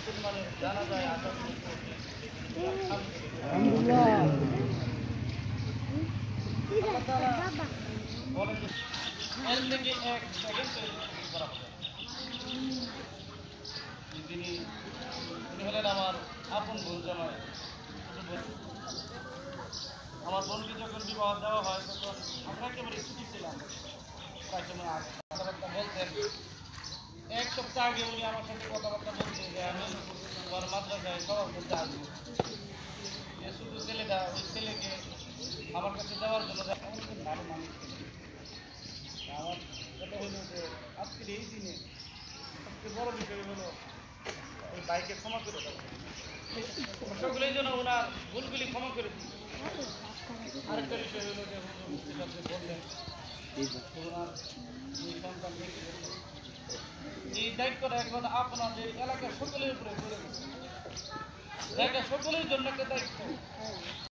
মুসলমানের জানা যায় আজাদ বলেন যে এর থেকে এক সেকেন্ড করা হবে। তিনি হলেন আমার আপন বোন জামাই। আমার বোনকে যখন বিবাহ দেওয়া হয় তখন আমরা একেবারে ছুটি ছিলাম, প্রায় সময় কথাবার্তা বলতেন। এক সপ্তাহ আগে উনি আমার সাথে কথাবার্তা বলছে যে আমি আমার মাদ্রাসায় সবার মধ্যে আসবো, যে শুধু ছেলেটা ওই ছেলেকে আমার কাছে দেওয়ার জন্য ভালো মানুষ ছিলেন। আমার কথা হলো যে আজকের এই দিনে সবচেয়ে বড় বিষয় হলো ওই বাইকে ক্ষমা করে দেওয়া, সকলেই যেন ওনার ভুলগুলি ক্ষমা করে দিই। আরেকটা বিষয় হলো যে আপনি বললেন ওনার এই সন্তান রেখে গেছে, এই দায়িত্বটা এখন আপনাদের এলাকার সকলের উপরে পড়ে গেছে। এটা সকলের জন্য একটা দায়িত্ব।